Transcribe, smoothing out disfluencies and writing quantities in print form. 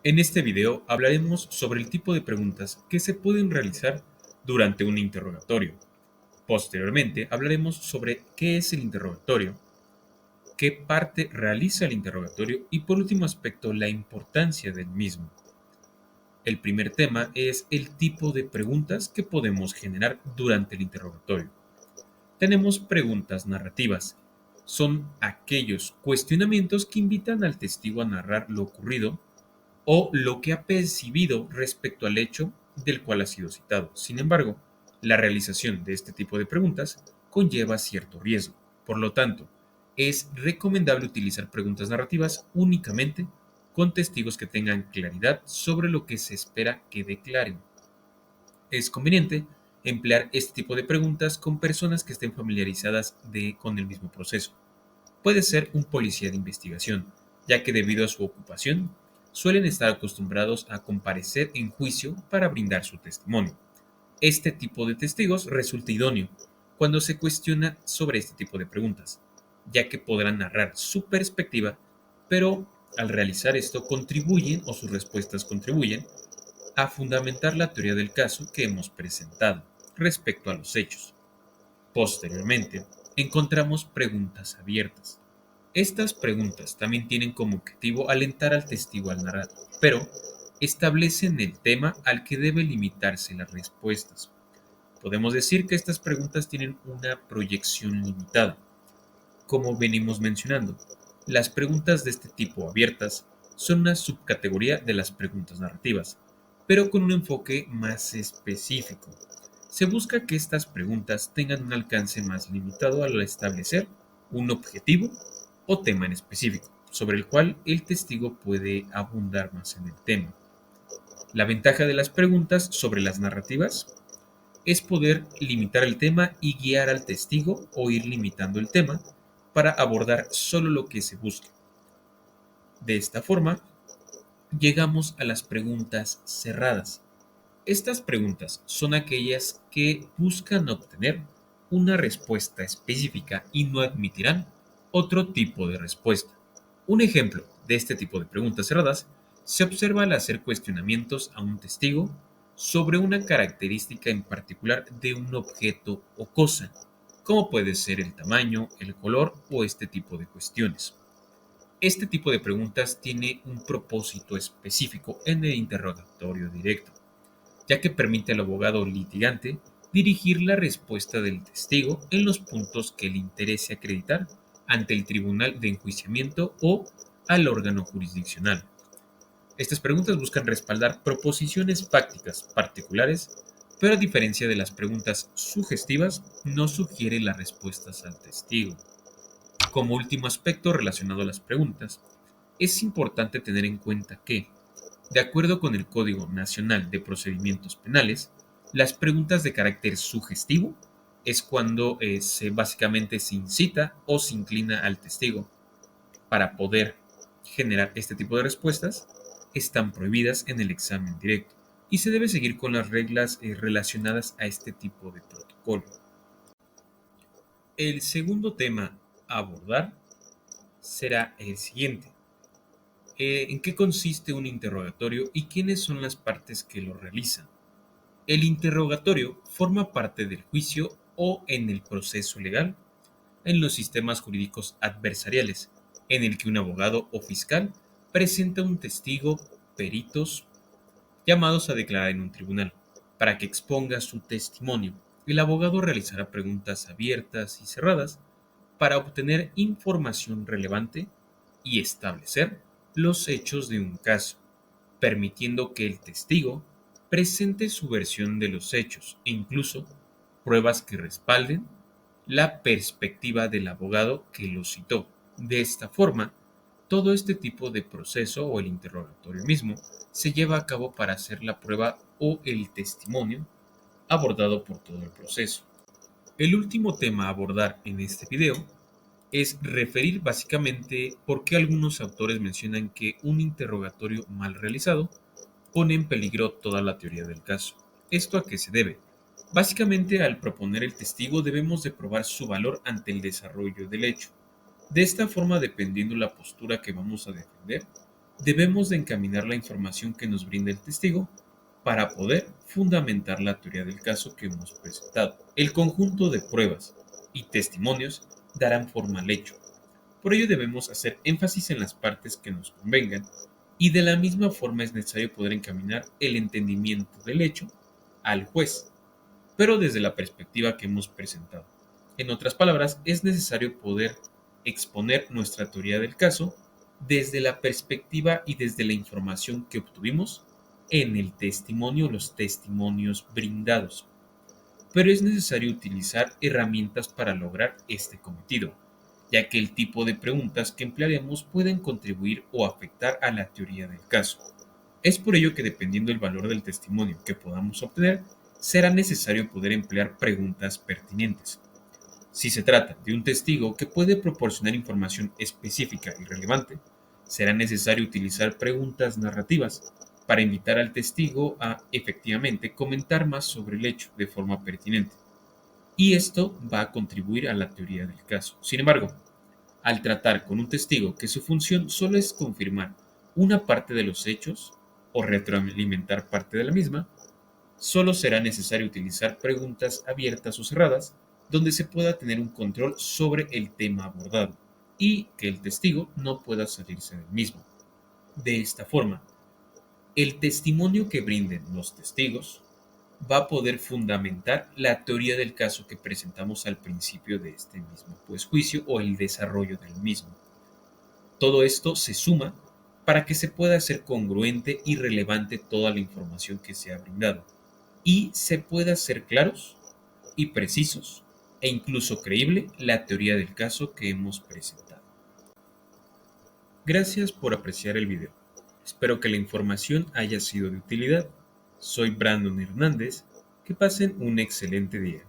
En este video hablaremos sobre el tipo de preguntas que se pueden realizar durante un interrogatorio. Posteriormente hablaremos sobre qué es el interrogatorio, qué parte realiza el interrogatorio y por último aspecto la importancia del mismo. El primer tema es el tipo de preguntas que podemos generar durante el interrogatorio. Tenemos preguntas narrativas. Son aquellos cuestionamientos que invitan al testigo a narrar lo ocurrido o lo que ha percibido respecto al hecho del cual ha sido citado. Sin embargo, la realización de este tipo de preguntas conlleva cierto riesgo. Por lo tanto, es recomendable utilizar preguntas narrativas únicamente con testigos que tengan claridad sobre lo que se espera que declaren. Es conveniente emplear este tipo de preguntas con personas que estén familiarizadas con el mismo proceso. Puede ser un policía de investigación, ya que debido a su ocupación, suelen estar acostumbrados a comparecer en juicio para brindar su testimonio. Este tipo de testigos resulta idóneo cuando se cuestiona sobre este tipo de preguntas, ya que podrán narrar su perspectiva, pero al realizar esto contribuyen o sus respuestas contribuyen a fundamentar la teoría del caso que hemos presentado respecto a los hechos. Posteriormente, encontramos preguntas abiertas. Estas preguntas también tienen como objetivo alentar al testigo al narrar, pero establecen el tema al que debe limitarse las respuestas. Podemos decir que estas preguntas tienen una proyección limitada. Como venimos mencionando, las preguntas de este tipo abiertas son una subcategoría de las preguntas narrativas, pero con un enfoque más específico. Se busca que estas preguntas tengan un alcance más limitado al establecer un objetivo o tema en específico, sobre el cual el testigo puede abundar más en el tema. La ventaja de las preguntas sobre las narrativas es poder limitar el tema y guiar al testigo o ir limitando el tema para abordar solo lo que se busque. De esta forma, llegamos a las preguntas cerradas. Estas preguntas son aquellas que buscan obtener una respuesta específica y no admitirán otro tipo de respuesta. Un ejemplo de este tipo de preguntas cerradas se observa al hacer cuestionamientos a un testigo sobre una característica en particular de un objeto o cosa, como puede ser el tamaño, el color o este tipo de cuestiones. Este tipo de preguntas tiene un propósito específico en el interrogatorio directo, ya que permite al abogado litigante dirigir la respuesta del testigo en los puntos que le interese acreditar ante el tribunal de enjuiciamiento o al órgano jurisdiccional. Estas preguntas buscan respaldar proposiciones fácticas particulares, pero a diferencia de las preguntas sugestivas, no sugiere las respuestas al testigo. Como último aspecto relacionado a las preguntas, es importante tener en cuenta que, de acuerdo con el Código Nacional de Procedimientos Penales, las preguntas de carácter sugestivo es cuando básicamente se incita o se inclina al testigo para poder generar este tipo de respuestas, están prohibidas en el examen directo y se debe seguir con las reglas relacionadas a este tipo de protocolo. El segundo tema a abordar será el siguiente. ¿En qué consiste un interrogatorio y quiénes son las partes que lo realizan? El interrogatorio forma parte del juicio o en el proceso legal en los sistemas jurídicos adversariales, en el que un abogado o fiscal presenta un testigo, peritos, llamados a declarar en un tribunal, para que exponga su testimonio. El abogado realizará preguntas abiertas y cerradas para obtener información relevante y establecer los hechos de un caso, permitiendo que el testigo presente su versión de los hechos e incluso pruebas que respalden la perspectiva del abogado que lo citó. De esta forma, todo este tipo de proceso o el interrogatorio mismo se lleva a cabo para hacer la prueba o el testimonio abordado por todo el proceso. El último tema a abordar en este video es referir básicamente por qué algunos autores mencionan que un interrogatorio mal realizado pone en peligro toda la teoría del caso. ¿Esto a qué se debe? Básicamente, al proponer el testigo debemos de probar su valor ante el desarrollo del hecho. De esta forma, dependiendo la postura que vamos a defender, Debemos de encaminar la información que nos brinda el testigo para poder fundamentar la teoría del caso que hemos presentado. El conjunto de pruebas y testimonios darán forma al hecho. Por ello debemos hacer énfasis en las partes que nos convengan y de la misma forma es necesario poder encaminar el entendimiento del hecho al juez, pero desde la perspectiva que hemos presentado. En otras palabras, es necesario poder exponer nuestra teoría del caso desde la perspectiva y desde la información que obtuvimos en el testimonio, los testimonios brindados. Pero es necesario utilizar herramientas para lograr este cometido, ya que el tipo de preguntas que emplearemos pueden contribuir o afectar a la teoría del caso. Es por ello que dependiendo del valor del testimonio que podamos obtener, será necesario poder emplear preguntas pertinentes. Si se trata de un testigo que puede proporcionar información específica y relevante, será necesario utilizar preguntas narrativas para invitar al testigo a efectivamente comentar más sobre el hecho de forma pertinente. Y esto va a contribuir a la teoría del caso. Sin embargo, al tratar con un testigo que su función solo es confirmar una parte de los hechos o retroalimentar parte de la misma, solo será necesario utilizar preguntas abiertas o cerradas donde se pueda tener un control sobre el tema abordado y que el testigo no pueda salirse del mismo. De esta forma, el testimonio que brinden los testigos va a poder fundamentar la teoría del caso que presentamos al principio de este mismo juicio o el desarrollo del mismo. Todo esto se suma para que se pueda hacer congruente y relevante toda la información que se ha brindado y se pueda hacer claros y precisos e incluso creíble la teoría del caso que hemos presentado. Gracias por apreciar el video. Espero que la información haya sido de utilidad. Soy Brandon Hernández. Que pasen un excelente día.